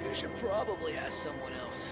I should probably ask someone else.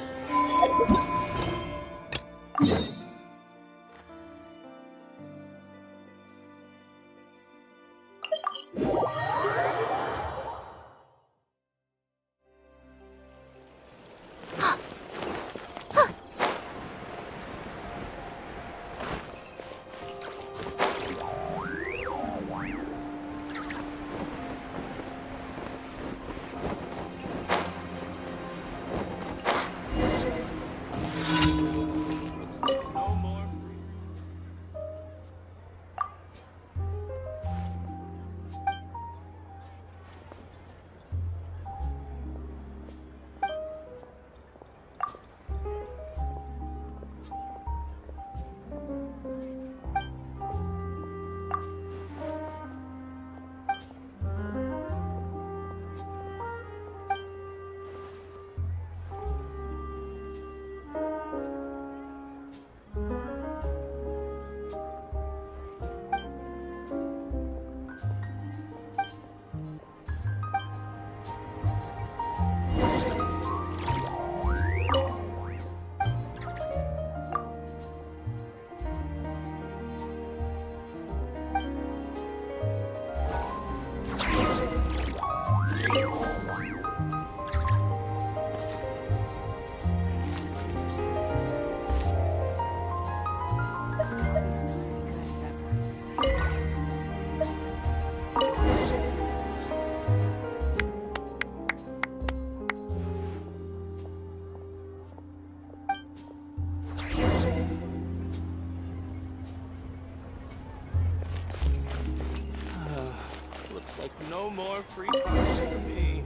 Looks like no more free parts for me.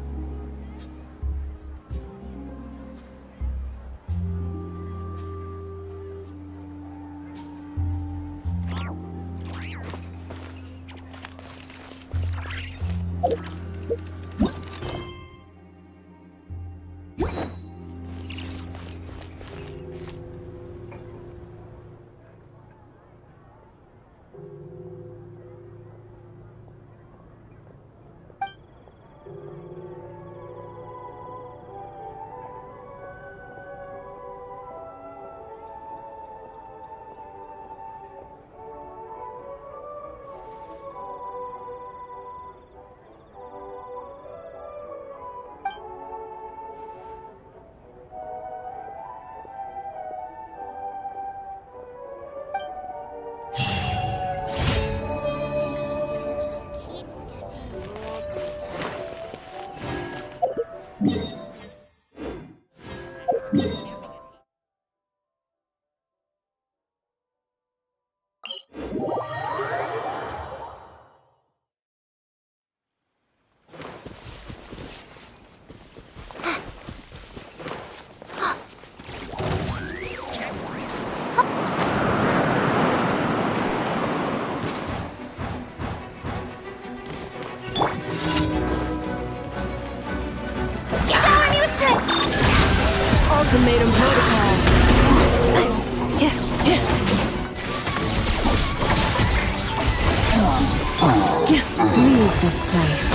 Ultimatum protocol. Leave this place.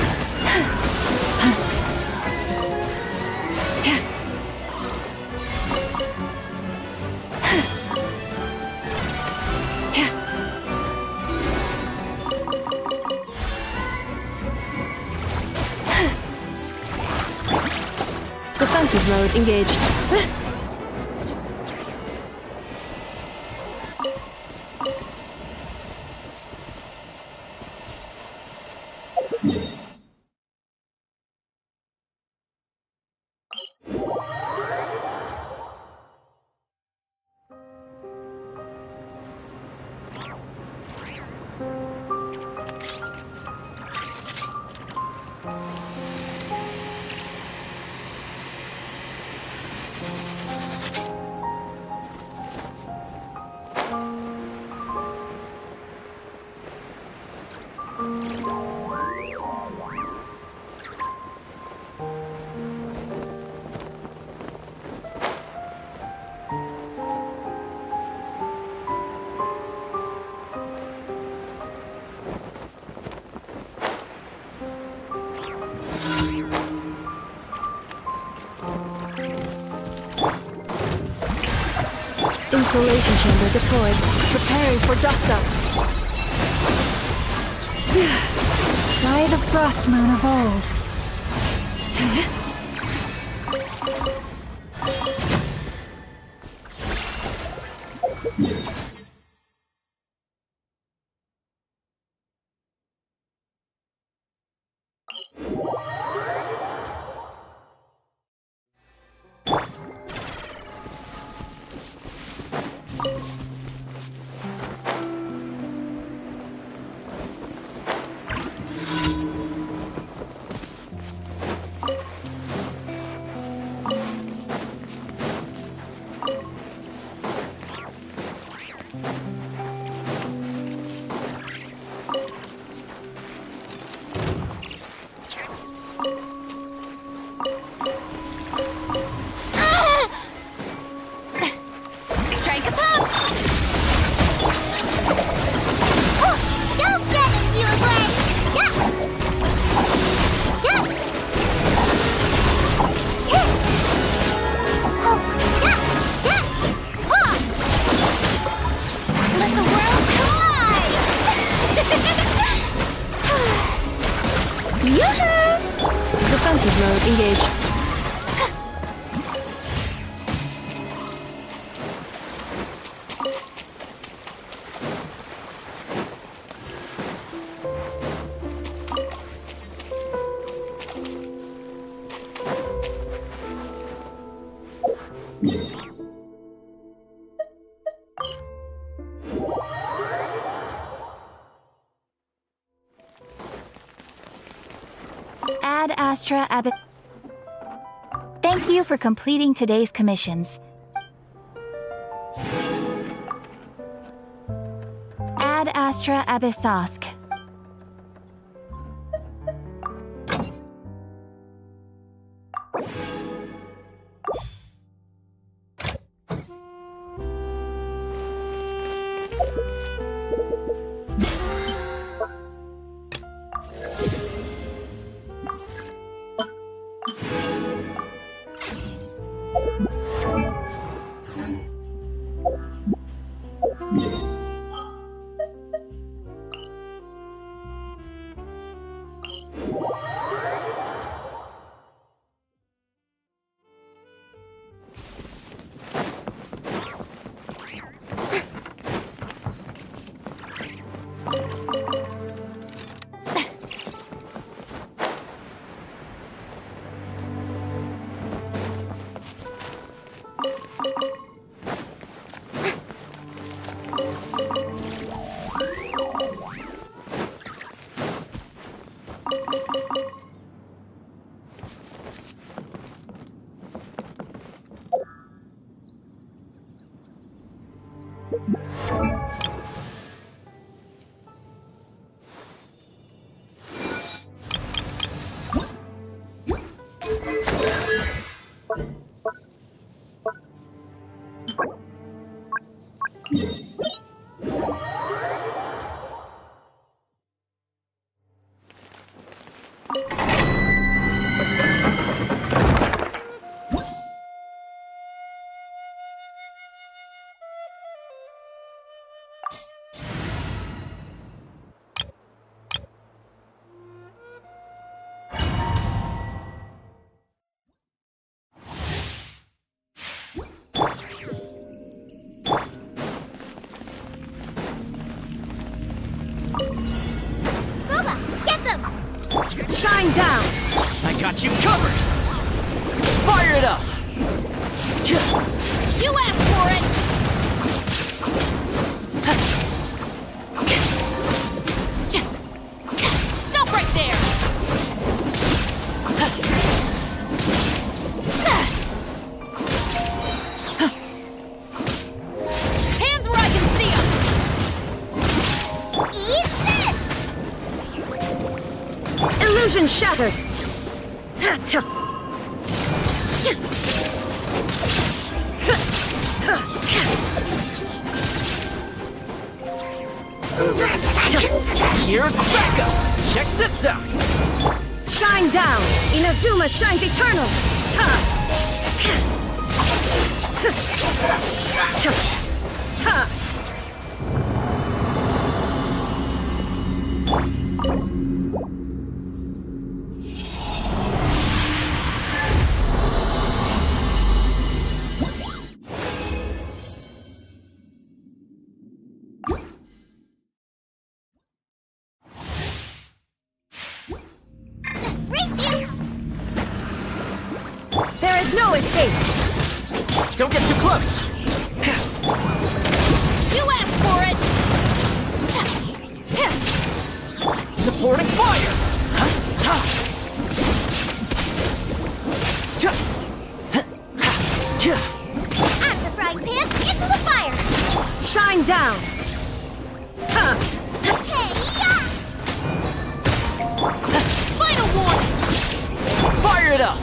Defensive mode engaged. Insulation chamber deployed. Preparing for dust up. By the frost moon of old. Strike a pop! Oh, don't get it, you away! Yeah! Yeah! Yeah! Oh, yeah! Yeah! Oh! Let the world collide! Yoo-hoo! Defensive mode engaged. Ad Astra Abbot. Thank you for completing today's commissions. Ad Astra Abyssosk. Shine down! I got you covered! Fire it up! You asked for it! Stop right there! Hands where I can see them! Eat this! Illusion shattered! Here's backup! Check this out! Shine down! Inazuma shines eternal! Ha! escape! Don't get too close! You asked for it! Supporting fire! Out of the frying pan, into the fire! Shine down! Hey, yeah! Final warning! Fire it up!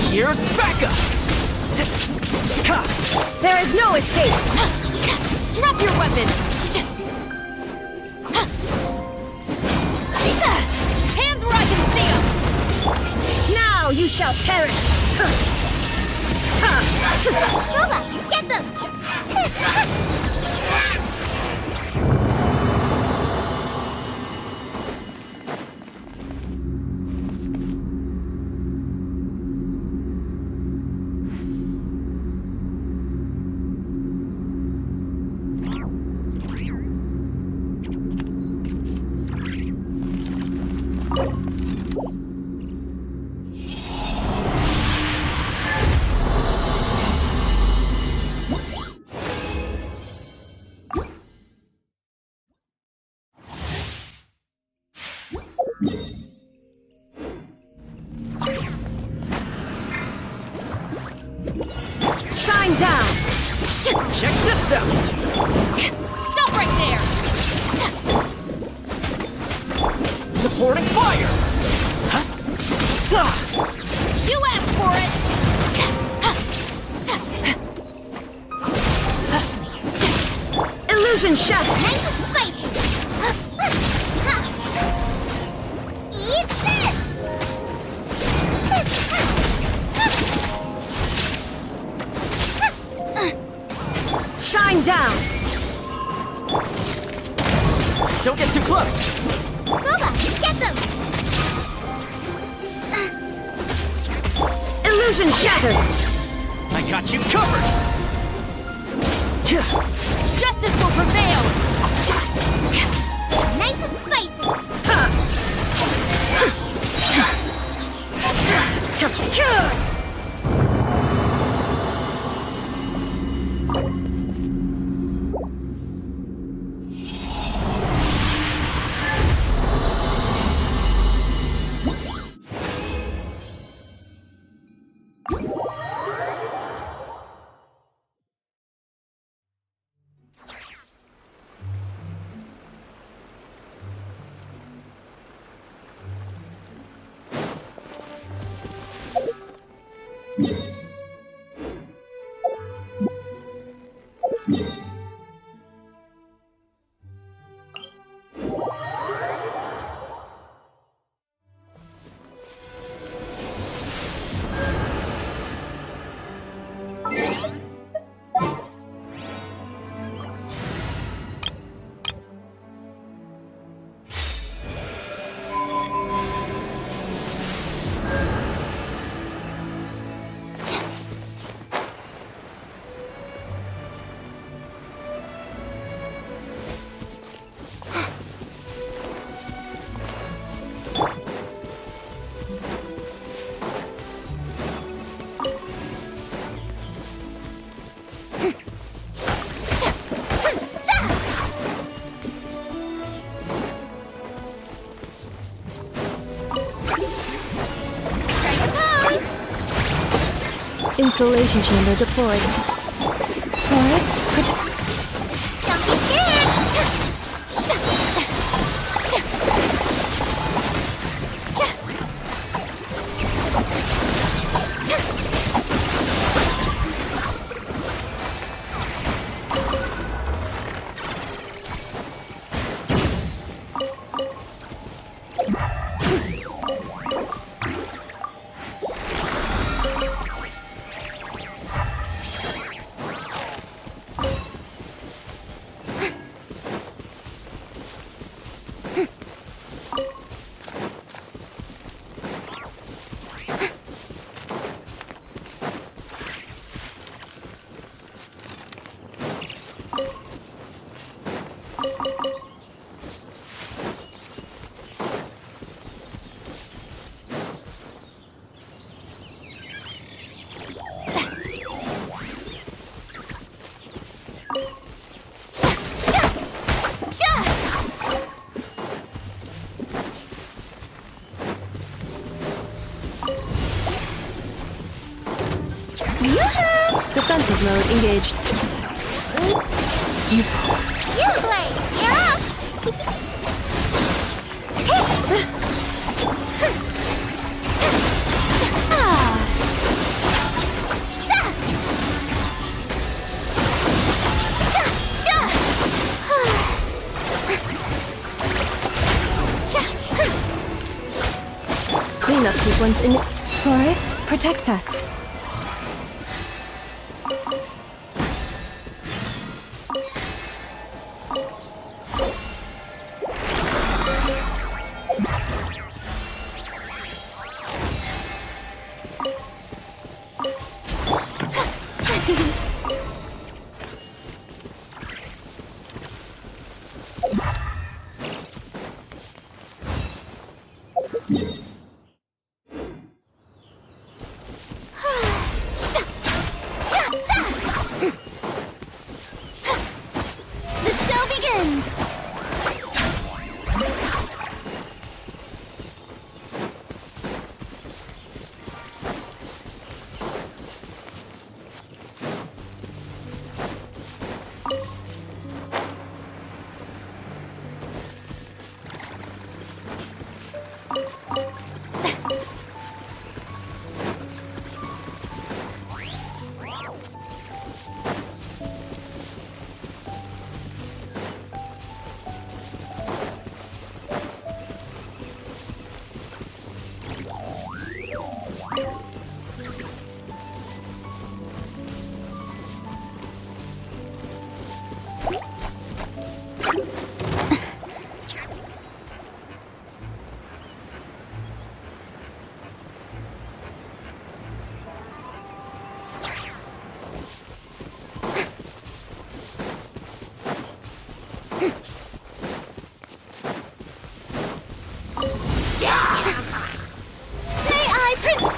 Here's backup! There is no escape! Drop your weapons! Hands where I can see them! Now you shall perish! Booba, get them! Shine down! Check this out! Stop right there! Supporting fire! You asked for it! Illusion shattered! Nice and spicy! Eat this! Shine down! Don't get too close! Booba, get them! Illusion shattered! I got you covered! Justice will prevail! Nice and spicy! Installation chamber deployed. Forest, Don't be scared! Yoo-hoo! Defensive mode engaged. You play. You're up. Cleanup sequence in Forest, protect us. The show begins.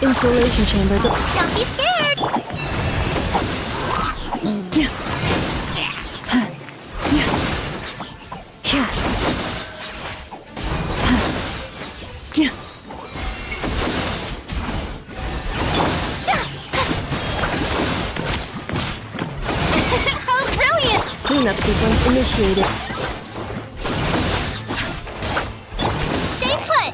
Installation chamber. Don't be scared. How brilliant! Cleanup sequence initiated. Stay put.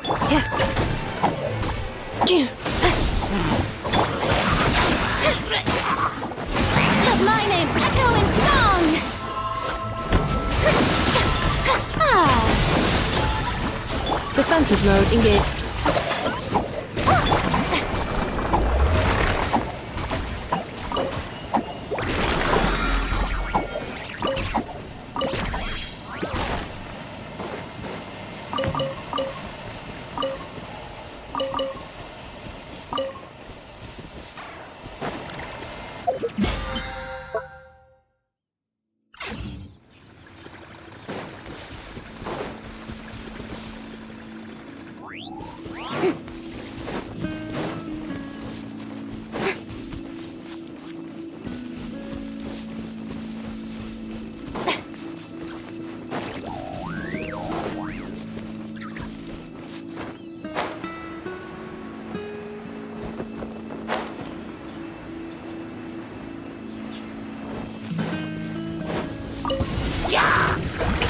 Let my name echo in song. Defensive mode engaged.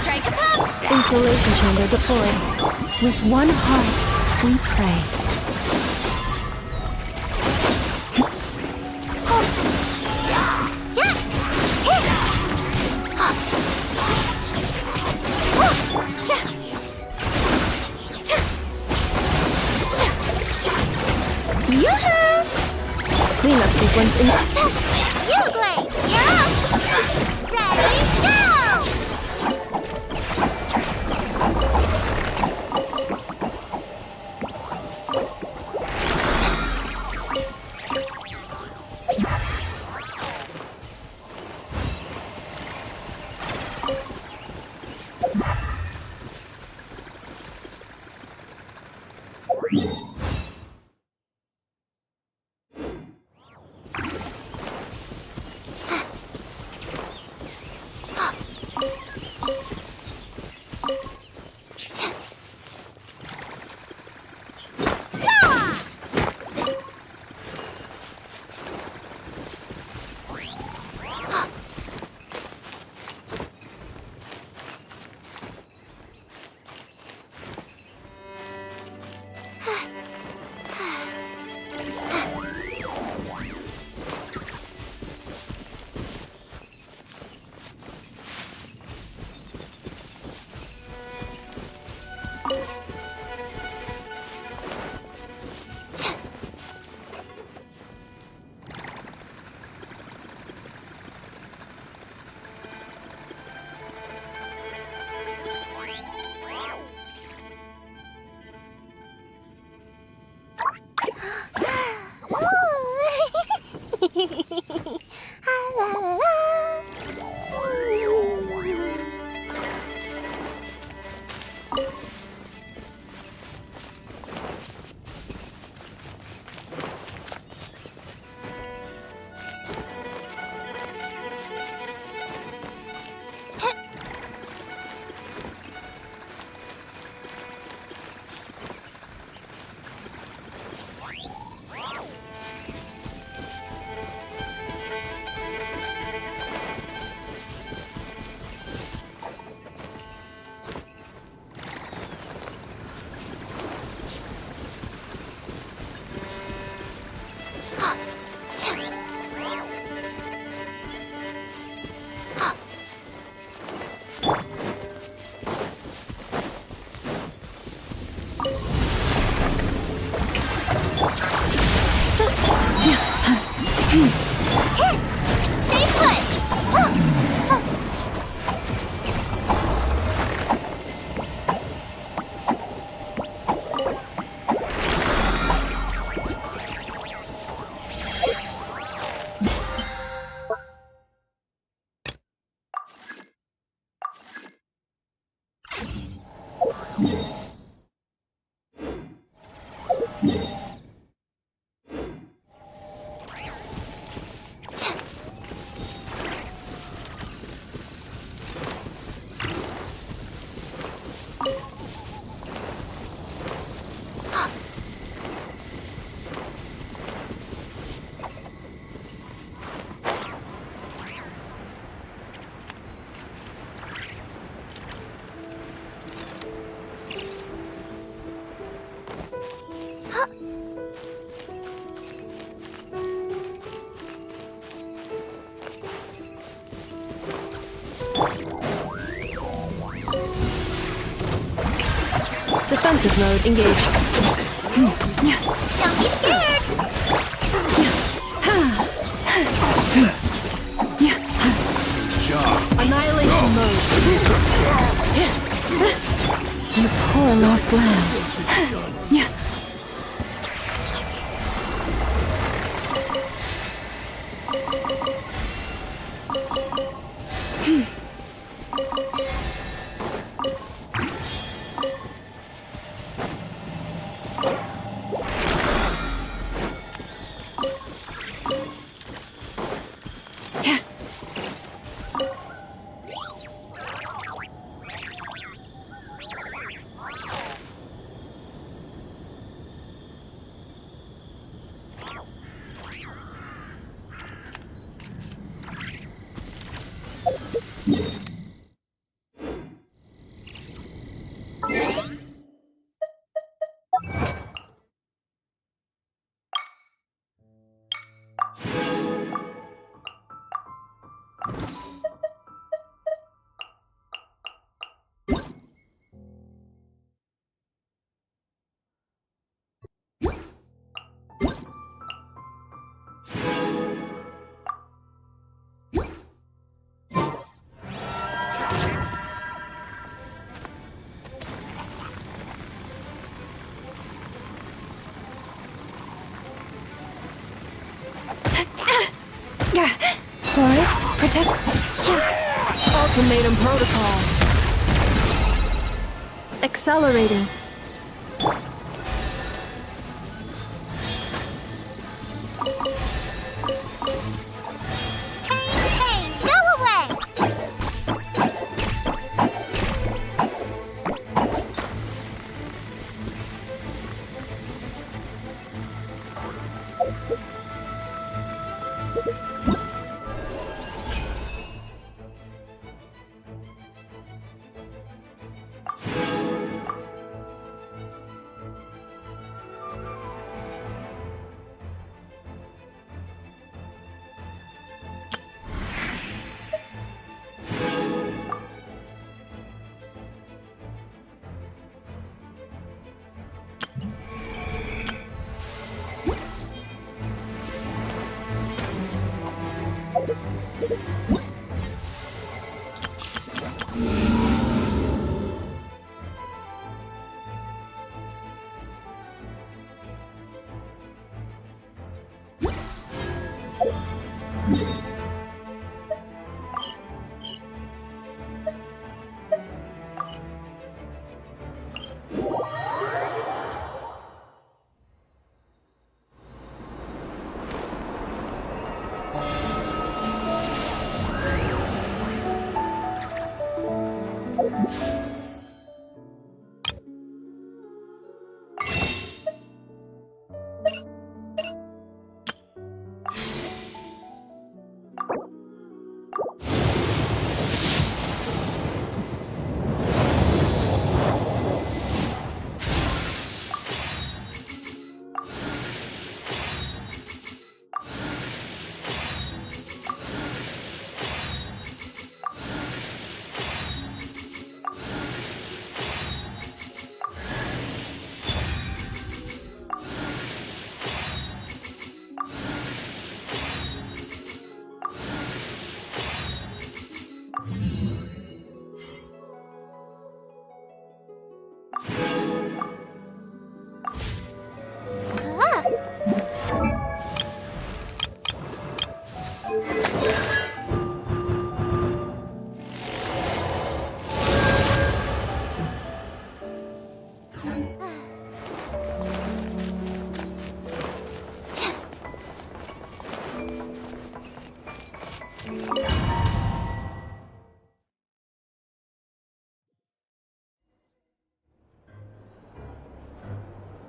Strike a pop. Installation chamber deployed. With one heart, we pray. Yoo-hoo! Cleanup sequence in. You play. You're up. Ready, go! Defensive mode engaged. Don't be scared. Annihilation mode. You poor lost lamb. Forest, protect. Ultimatum protocol. Accelerating. Pain, go away.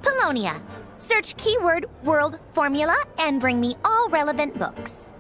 Polonia. Search keyword world formula and bring me all relevant books.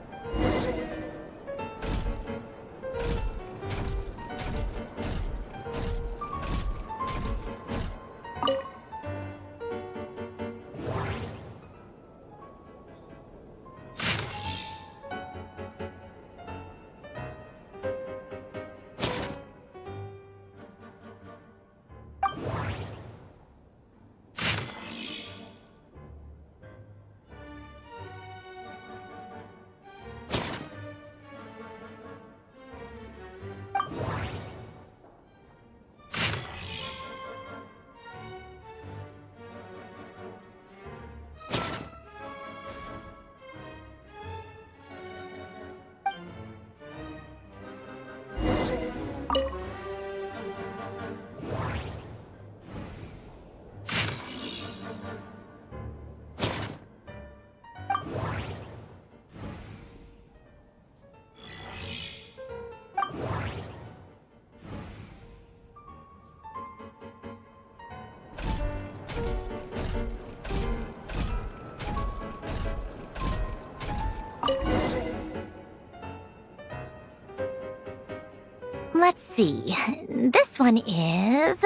Let's see. This one is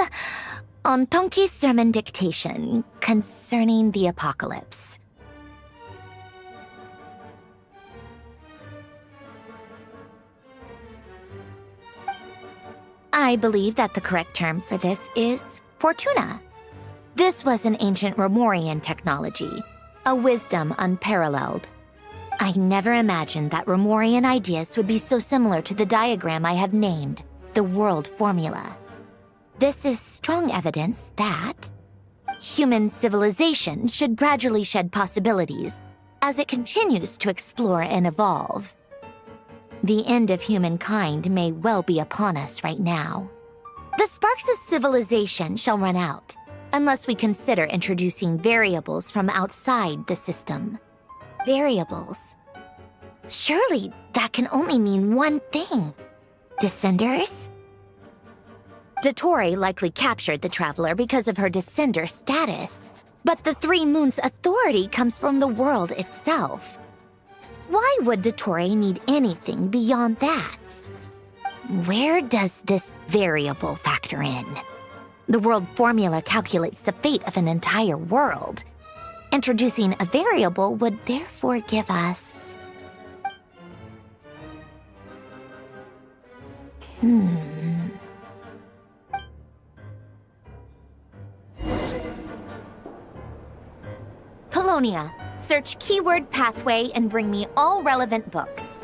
on Tonki's sermon dictation concerning the apocalypse. I believe that the correct term for this is Fortuna. This was an ancient Romorian technology, a wisdom unparalleled. I never imagined that Romorian ideas would be so similar to the diagram I have named, the World Formula. This is strong evidence that human civilization should gradually shed possibilities as it continues to explore and evolve. The end of humankind may well be upon us right now. The sparks of civilization shall run out, unless we consider introducing variables from outside the system. Variables. Surely that can only mean one thing. Descenders? Dottore likely captured the traveler because of her descender status. But the Three Moons' authority comes from the world itself. Why would Dottore need anything beyond that? Where does this variable factor in? The world formula calculates the fate of an entire world. Introducing a variable would therefore give us... Polonia, search keyword pathway and bring me all relevant books.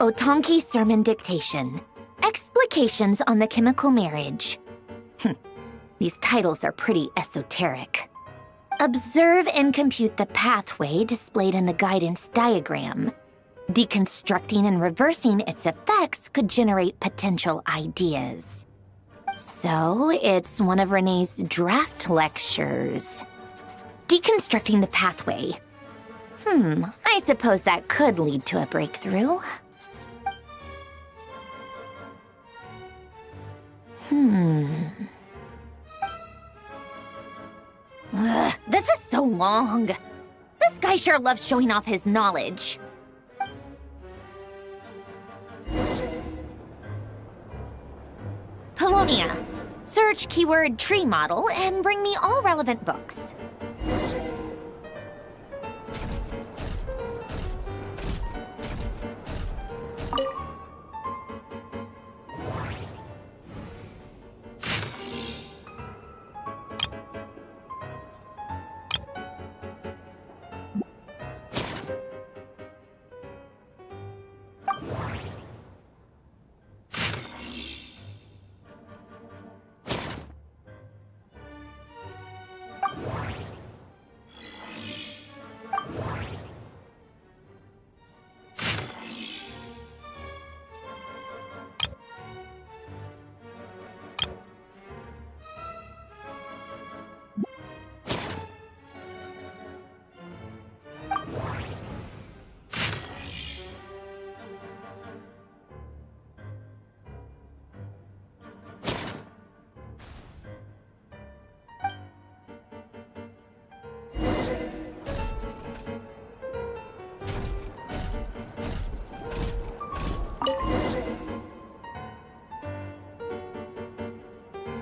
Otonki Sermon Dictation. Explications on the Chemical Marriage. These titles are pretty esoteric. Observe and compute the pathway displayed in the guidance diagram. Deconstructing and reversing its effects could generate potential ideas. So, it's one of Renee's draft lectures. Deconstructing the pathway. I suppose that could lead to a breakthrough. This is so long. This guy sure loves showing off his knowledge. Polonia, search keyword tree model and bring me all relevant books.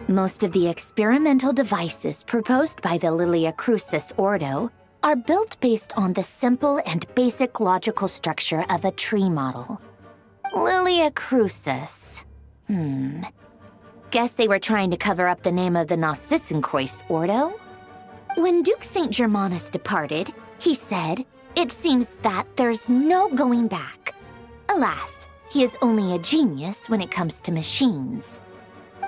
Most of the experimental devices proposed by the Lilia Crucis Ordo are built based on the simple and basic logical structure of a tree model. Lilia Crucis. Guess they were trying to cover up the name of the Narcissenkreuz Ordo? When Duke St. Germanus departed, he said, "It seems that there's no going back." Alas, he is only a genius when it comes to machines.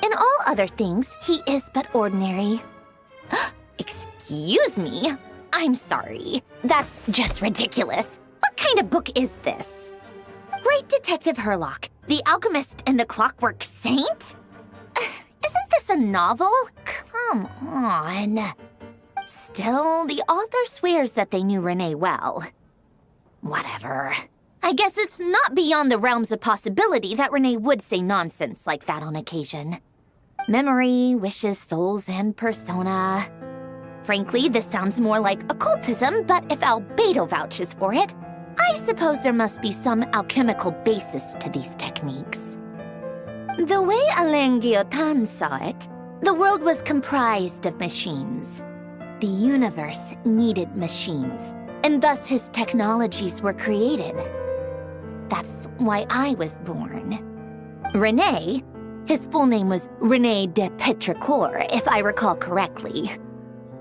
In all other things, he is but ordinary. Excuse me? I'm sorry. That's just ridiculous. What kind of book is this? Great Detective Herlock, the Alchemist and the Clockwork Saint? Isn't this a novel? Come on. Still, the author swears that they knew Renee well. Whatever. I guess it's not beyond the realms of possibility that Renee would say nonsense like that on occasion. Memory, wishes, souls, and persona. Frankly, this sounds more like occultism, but if Albedo vouches for it, I suppose there must be some alchemical basis to these techniques. The way Alain Guillotin saw it, the world was comprised of machines. The universe needed machines, and thus his technologies were created. That's why I was born. René, his full name was René de Petrichor, if I recall correctly.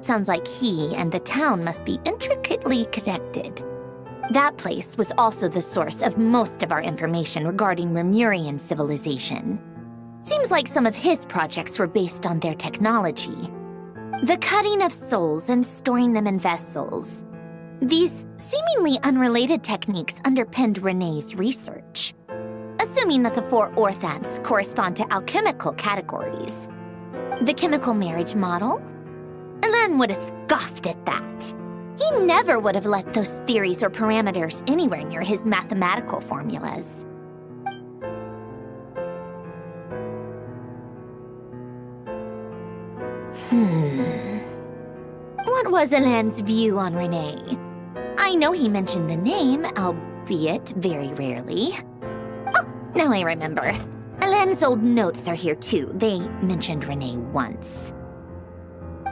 Sounds like he and the town must be intricately connected. That place was also the source of most of our information regarding Remurian civilization. Seems like some of his projects were based on their technology. The cutting of souls and storing them in vessels. These seemingly unrelated techniques underpinned René's research. Assuming that the four orthants correspond to alchemical categories. The chemical marriage model? Alain would have scoffed at that. He never would have let those theories or parameters anywhere near his mathematical formulas. What was Alain's view on René? I know he mentioned the name, albeit very rarely. Oh, now I remember. Alain's old notes are here too. They mentioned René once.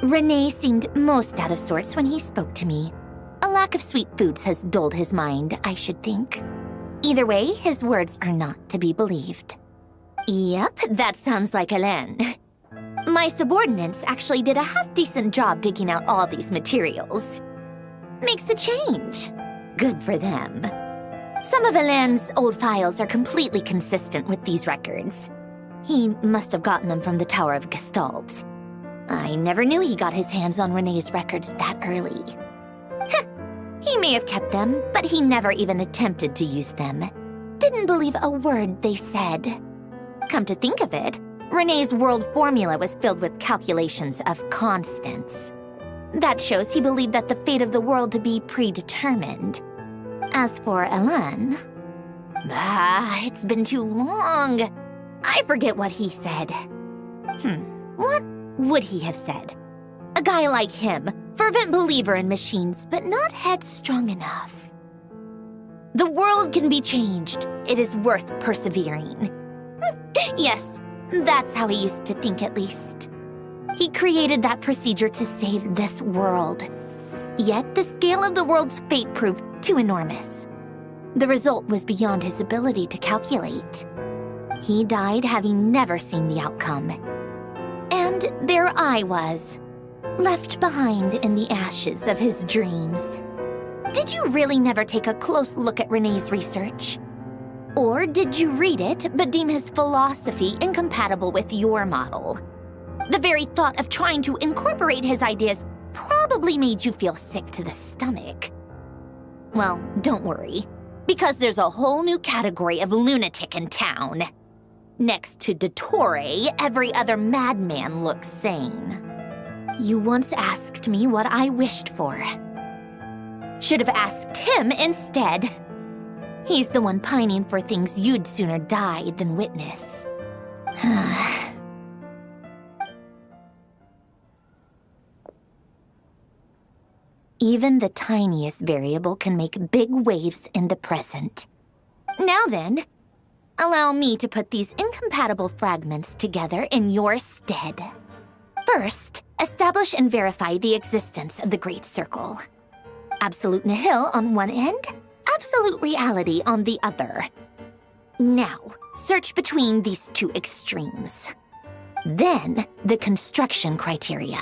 René seemed most out of sorts when he spoke to me. A lack of sweet foods has dulled his mind, I should think. Either way, his words are not to be believed. Yep, that sounds like Alain. My subordinates actually did a half-decent job digging out all these materials. Makes a change. Good for them. Some of Alain's old files are completely consistent with these records. He must have gotten them from the Tower of Gestalt. I never knew he got his hands on René's records that early. He may have kept them, but he never even attempted to use them. Didn't believe a word they said. Come to think of it, René's world formula was filled with calculations of constants. That shows he believed that the fate of the world to be predetermined. As for Alain... it's been too long. I forget what he said. What would he have said? A guy like him, fervent believer in machines, but not headstrong enough. The world can be changed. It is worth persevering. Yes, that's how he used to think at least. He created that procedure to save this world. Yet the scale of the world's fate proved too enormous. The result was beyond his ability to calculate. He died having never seen the outcome. And there I was, left behind in the ashes of his dreams. Did you really never take a close look at René's research? Or did you read it but deem his philosophy incompatible with your model? The very thought of trying to incorporate his ideas probably made you feel sick to the stomach. Well, don't worry, because there's a whole new category of lunatic in town. Next to Dottore, every other madman looks sane. You once asked me what I wished for. Should have asked him instead. He's the one pining for things you'd sooner die than witness. Even the tiniest variable can make big waves in the present. Now then, allow me to put these incompatible fragments together in your stead. First, establish and verify the existence of the Great Circle. Absolute nihil on one end, absolute reality on the other. Now, search between these two extremes. Then, the construction criteria.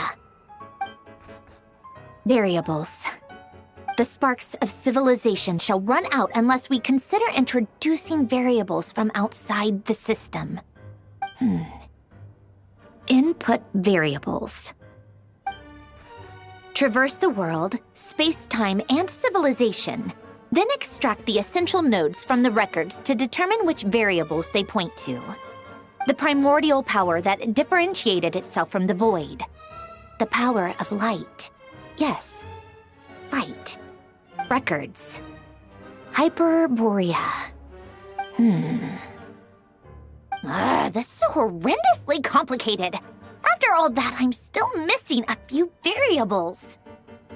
Variables. The sparks of civilization shall run out unless we consider introducing variables from outside the system. Input variables. Traverse the world, space-time, and civilization. Then extract the essential nodes from the records to determine which variables they point to. The primordial power that differentiated itself from the void. The power of light. Yes, light. Records. Hyperborea. This is horrendously complicated. After all that, I'm still missing a few variables.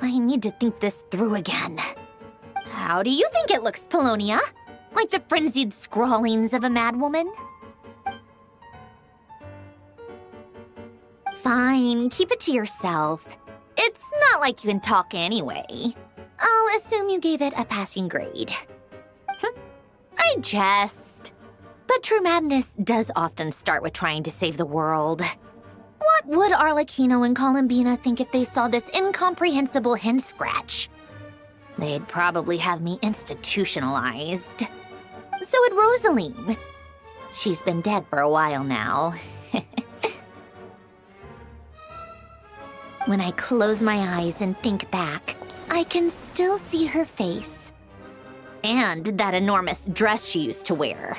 I need to think this through again. How do you think it looks, Polonia? Like the frenzied scrawlings of a madwoman? Fine, keep it to yourself. It's not like you can talk anyway. I'll assume you gave it a passing grade. I jest. But true madness does often start with trying to save the world. What would Arlecchino and Columbina think if they saw this incomprehensible hen scratch? They'd probably have me institutionalized. So would Rosaline. She's been dead for a while now. When I close my eyes and think back, I can still see her face. And that enormous dress she used to wear.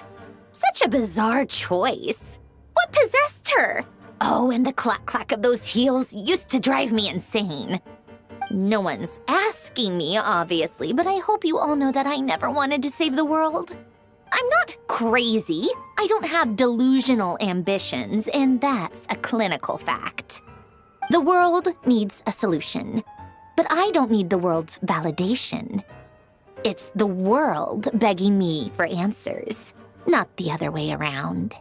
Such a bizarre choice. What possessed her? Oh, and the clack-clack of those heels used to drive me insane. No one's asking me, obviously, but I hope you all know that I never wanted to save the world. I'm not crazy. I don't have delusional ambitions, and that's a clinical fact. The world needs a solution, but I don't need the world's validation. It's the world begging me for answers, not the other way around.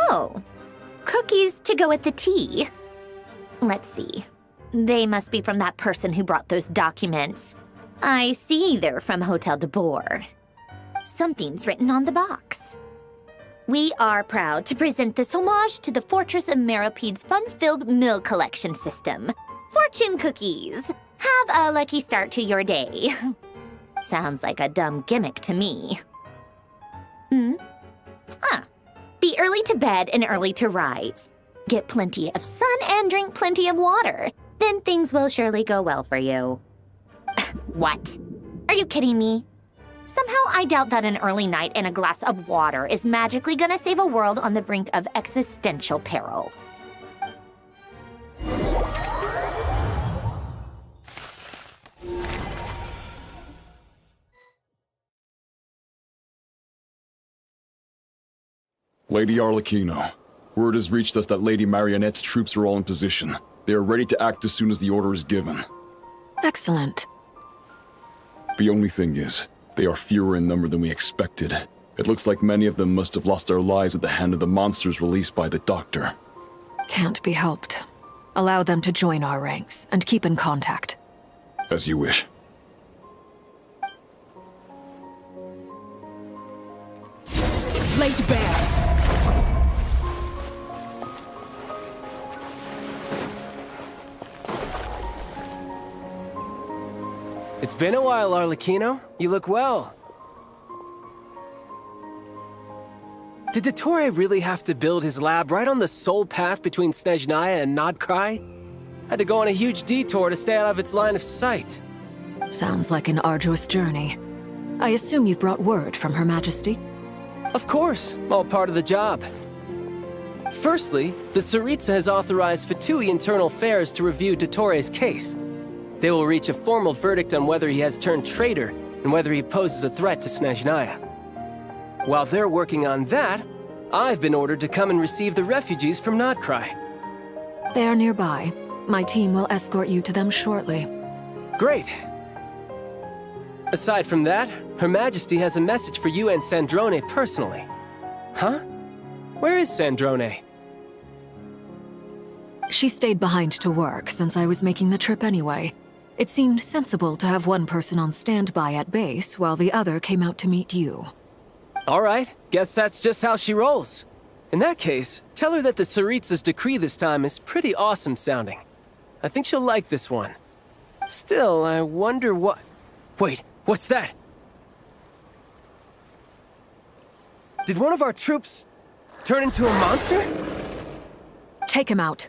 Oh, cookies to go with the tea. Let's see. They must be from that person who brought those documents. I see they're from Hotel de Boer. Something's written on the box. We are proud to present this homage to the Fortress of Meripede's fun-filled mill collection system. Fortune cookies. Have a lucky start to your day. Sounds like a dumb gimmick to me. Be early to bed and early to rise. Get plenty of sun and drink plenty of water. Then things will surely go well for you. What? Are you kidding me? Somehow I doubt that an early night and a glass of water is magically gonna save a world on the brink of existential peril. Lady Arlecchino, word has reached us that Lady Marionette's troops are all in position. They are ready to act as soon as the order is given. Excellent. The only thing is, they are fewer in number than we expected. It looks like many of them must have lost their lives at the hand of the monsters released by the Doctor. Can't be helped. Allow them to join our ranks, and keep in contact. As you wish. Laid bare. It's been a while, Arlecchino. You look well. Did Dottore really have to build his lab right on the sole path between Snezhnaya and Nodkrai? Had to go on a huge detour to stay out of its line of sight. Sounds like an arduous journey. I assume you've brought word from Her Majesty? Of course, all part of the job. Firstly, the Tsaritsa has authorized Fatui Internal Affairs to review Dottore's case. They will reach a formal verdict on whether he has turned traitor and whether he poses a threat to Snezhnaya. While they're working on that, I've been ordered to come and receive the refugees from Nodkrai. They are nearby. My team will escort you to them shortly. Great. Aside from that, Her Majesty has a message for you and Sandrone personally. Huh? Where is Sandrone? She stayed behind to work since I was making the trip anyway. It seemed sensible to have one person on standby at base while the other came out to meet you. All right, guess that's just how she rolls. In that case, tell her that the Tsaritsa's decree this time is pretty awesome sounding. I think she'll like this one. Still, I wonder what... Wait, what's that? Did one of our troops turn into a monster? Take him out.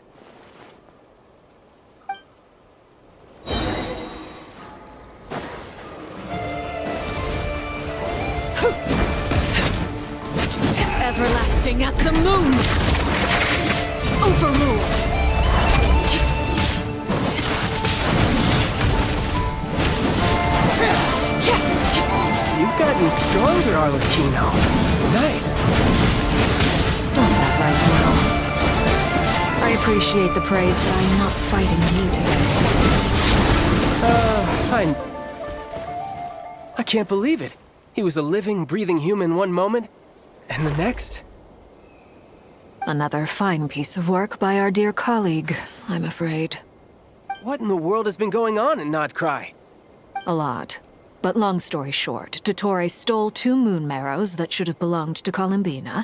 Everlasting as the moon! Overruled! You've gotten stronger, Arlecchino. Nice. Stop that right now. I appreciate the praise, but I'm not fighting you today. I can't believe it. He was a living, breathing human one moment, and the next? Another fine piece of work by our dear colleague, I'm afraid. What in the world has been going on in Nodkrai? A lot. But long story short, Dottore stole 2 moon marrows that should have belonged to Columbina,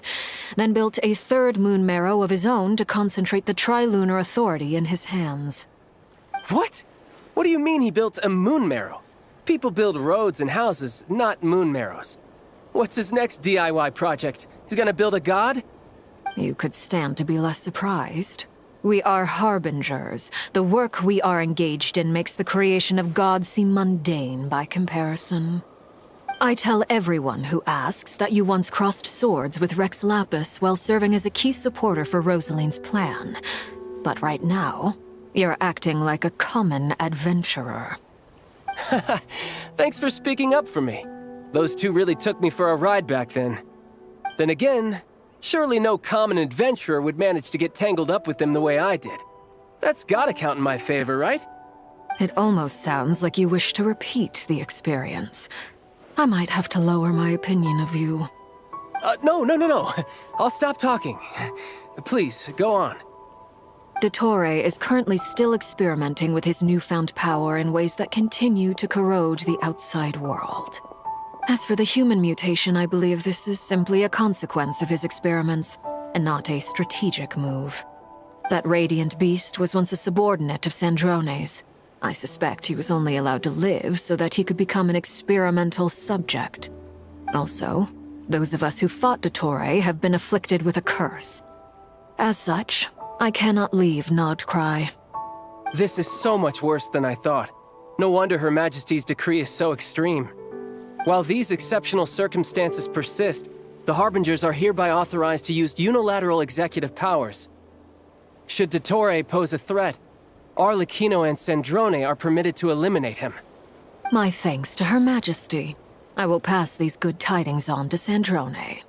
then built a 3rd moon marrow of his own to concentrate the Trilunar Authority in his hands. What? What do you mean he built a moon marrow? People build roads and houses, not moon marrows. What's his next DIY project? He's gonna build a god? You could stand to be less surprised. We are harbingers. The work we are engaged in makes the creation of gods seem mundane by comparison. I tell everyone who asks that you once crossed swords with Rex Lapis while serving as a key supporter for Rosaline's plan. But right now, you're acting like a common adventurer. Thanks for speaking up for me. Those 2 really took me for a ride back then. Then again, surely no common adventurer would manage to get tangled up with them the way I did. That's gotta count in my favor, right? It almost sounds like you wish to repeat the experience. I might have to lower my opinion of you. No. I'll stop talking. Please, go on. Dottore is currently still experimenting with his newfound power in ways that continue to corrode the outside world. As for the human mutation, I believe this is simply a consequence of his experiments, and not a strategic move. That radiant beast was once a subordinate of Sandrone's. I suspect he was only allowed to live so that he could become an experimental subject. Also, those of us who fought Dottore have been afflicted with a curse. As such, I cannot leave Nodkrai. This is so much worse than I thought. No wonder Her Majesty's decree is so extreme. While these exceptional circumstances persist, the Harbingers are hereby authorized to use unilateral executive powers. Should Dottore pose a threat, Arlecchino and Sandrone are permitted to eliminate him. My thanks to Her Majesty. I will pass these good tidings on to Sandrone.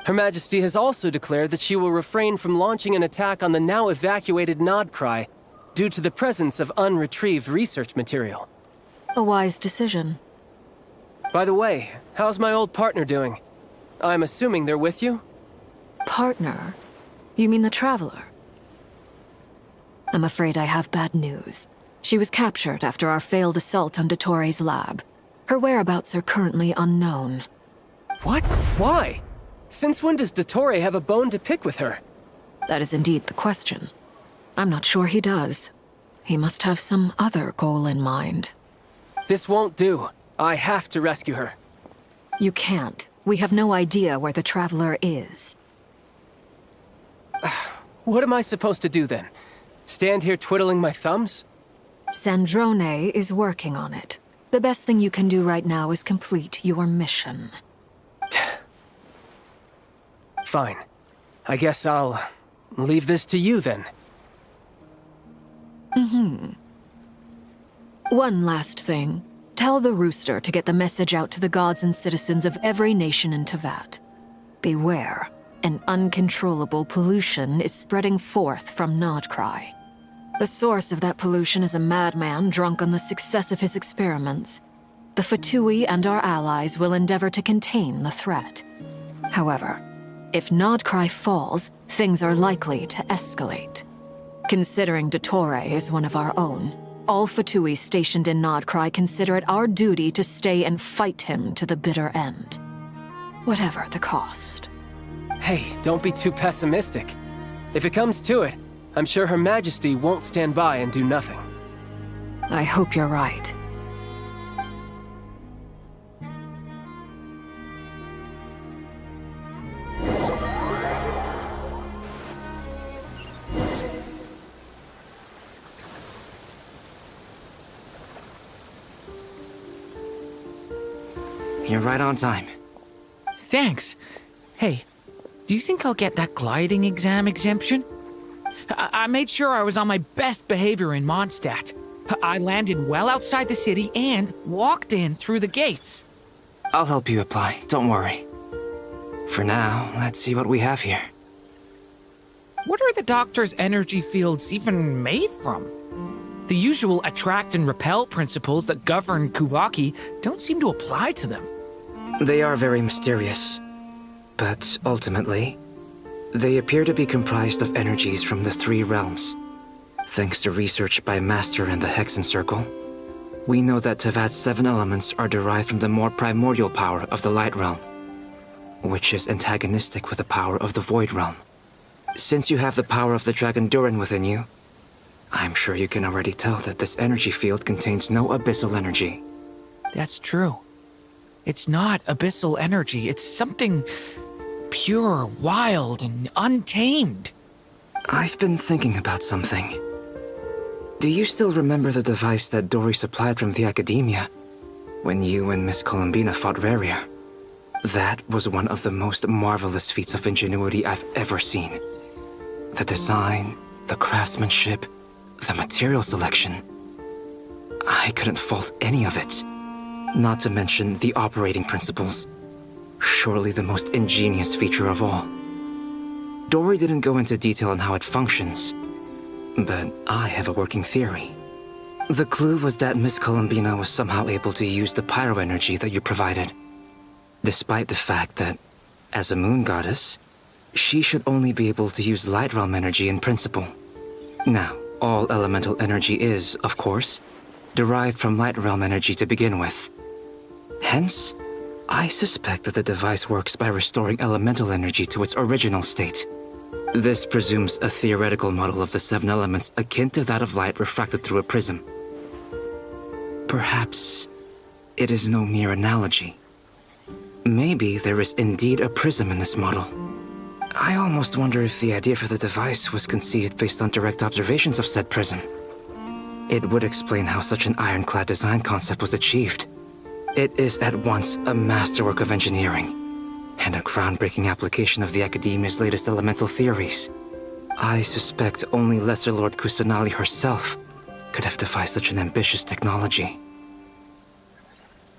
Her Majesty has also declared that she will refrain from launching an attack on the now evacuated Nodkrai due to the presence of unretrieved research material. A wise decision. By the way, how's my old partner doing? I'm assuming they're with you? Partner? You mean the Traveler? I'm afraid I have bad news. She was captured after our failed assault on Dottores' lab. Her whereabouts are currently unknown. What? Why? Since when does Dottore have a bone to pick with her? That is indeed the question. I'm not sure he does. He must have some other goal in mind. This won't do. I have to rescue her. You can't. We have no idea where the Traveler is. What am I supposed to do then? Stand here twiddling my thumbs? Sandrone is working on it. The best thing you can do right now is complete your mission. Fine. I guess I'll leave this to you then. One last thing. Tell the Rooster to get the message out to the gods and citizens of every nation in Tevat. Beware. An uncontrollable pollution is spreading forth from Nodcry. The source of that pollution is a madman drunk on the success of his experiments. The Fatui and our allies will endeavor to contain the threat. However, if Nodcry falls, things are likely to escalate. Considering Dottore is one of our own, all Fatui stationed in Nodcry consider it our duty to stay and fight him to the bitter end. Whatever the cost. Hey, don't be too pessimistic. If it comes to it, I'm sure Her Majesty won't stand by and do nothing. I hope you're right. You're right on time. Thanks. Hey, do you think I'll get that gliding exam exemption? I made sure I was on my best behavior in Mondstadt. I landed well outside the city and walked in through the gates. I'll help you apply, don't worry. For now, let's see what we have here. What are the doctor's energy fields even made from? The usual attract and repel principles that govern Kuvaki don't seem to apply to them. They are very mysterious, but ultimately, they appear to be comprised of energies from the three realms. Thanks to research by Master and the Hexen Circle, we know that Tevat's 7 elements are derived from the more primordial power of the Light Realm, which is antagonistic with the power of the Void Realm. Since you have the power of the Dragon Durin within you, I'm sure you can already tell that this energy field contains no abyssal energy. That's true. It's not abyssal energy. It's something pure, wild, and untamed. I've been thinking about something. Do you still remember the device that Dory supplied from the Academia when you and Miss Columbina fought Rarier? That was one of the most marvelous feats of ingenuity I've ever seen. The design, the craftsmanship, the material selection. I couldn't fault any of it. Not to mention the operating principles. Surely the most ingenious feature of all. Dory didn't go into detail on how it functions, but I have a working theory. The clue was that Miss Columbina was somehow able to use the pyro energy that you provided, despite the fact that, as a moon goddess, she should only be able to use Light Realm energy in principle. Now, all elemental energy is, of course, derived from Light Realm energy to begin with. Hence, I suspect that the device works by restoring elemental energy to its original state. This presumes a theoretical model of the 7 elements akin to that of light refracted through a prism. Perhaps it is no mere analogy. Maybe there is indeed a prism in this model. I almost wonder if the idea for the device was conceived based on direct observations of said prism. It would explain how such an ironclad design concept was achieved. It is at once a masterwork of engineering and a groundbreaking application of the Academia's latest elemental theories. I suspect only Lesser Lord Kusanali herself could have devised such an ambitious technology.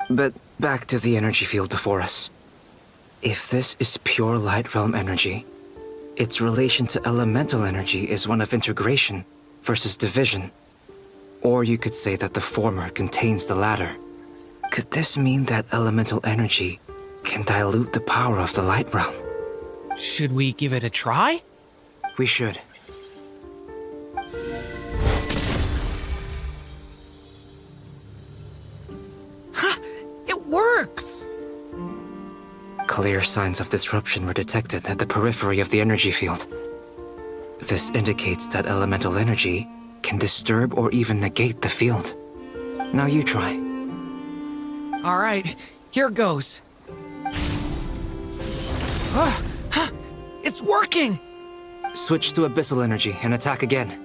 But back to the energy field before us. If this is pure Light Realm energy, its relation to elemental energy is one of integration versus division. Or you could say that the former contains the latter. Could this mean that elemental energy can dilute the power of the Light Realm? Should we give it a try? We should. Clear signs of disruption were detected at the periphery of the energy field. This indicates that elemental energy can disturb or even negate the field. Now you try. All right, here goes. It's working! Switch to abyssal energy and attack again.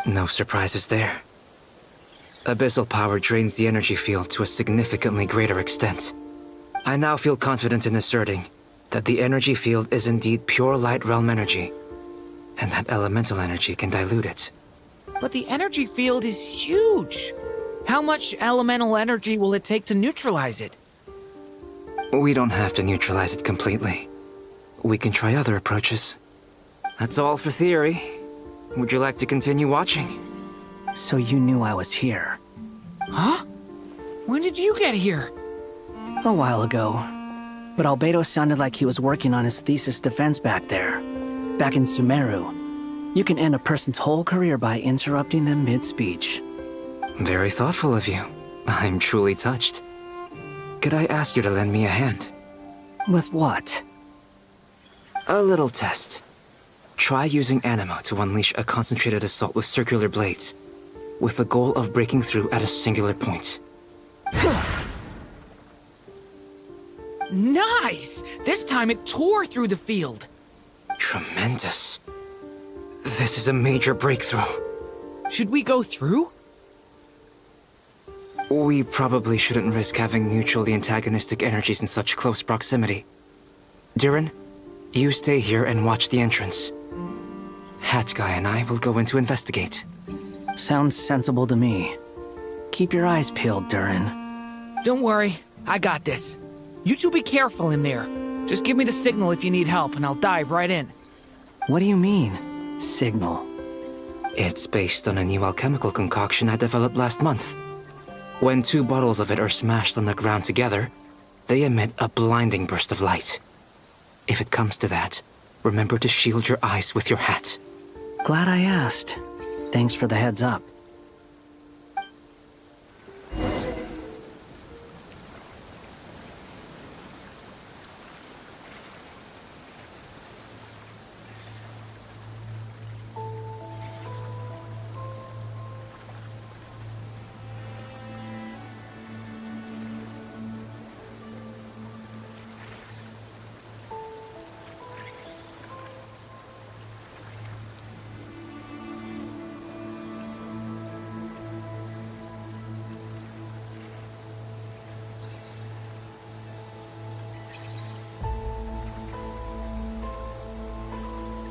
No surprises there. Abyssal power drains the energy field to a significantly greater extent. I now feel confident in asserting that the energy field is indeed pure light realm energy, and that elemental energy can dilute it. But the energy field is huge. How much elemental energy will it take to neutralize it? We don't have to neutralize it completely. We can try other approaches. That's all for theory. Would you like to continue watching? So you knew I was here. Huh? When did you get here? A while ago. But Albedo sounded like he was working on his thesis defense back there. Back in Sumeru. You can end a person's whole career by interrupting them mid-speech. Very thoughtful of you. I'm truly touched. Could I ask you to lend me a hand? With what? A little test. Try using Animo to unleash a concentrated assault with circular blades, with the goal of breaking through at a singular point. Nice! This time it tore through the field. Tremendous. This is a major breakthrough. Should we go through? We probably shouldn't risk having mutually antagonistic energies in such close proximity. Durin, you stay here and watch the entrance. Hat Guy and I will go in to investigate. Sounds sensible to me. Keep your eyes peeled, Durin. Don't worry, I got this. You two be careful in there. Just give me the signal if you need help and I'll dive right in. What do you mean, signal? It's based on a new alchemical concoction I developed last month. When 2 bottles of it are smashed on the ground together, they emit a blinding burst of light. If it comes to that, remember to shield your eyes with your hat. Glad I asked. Thanks for the heads up.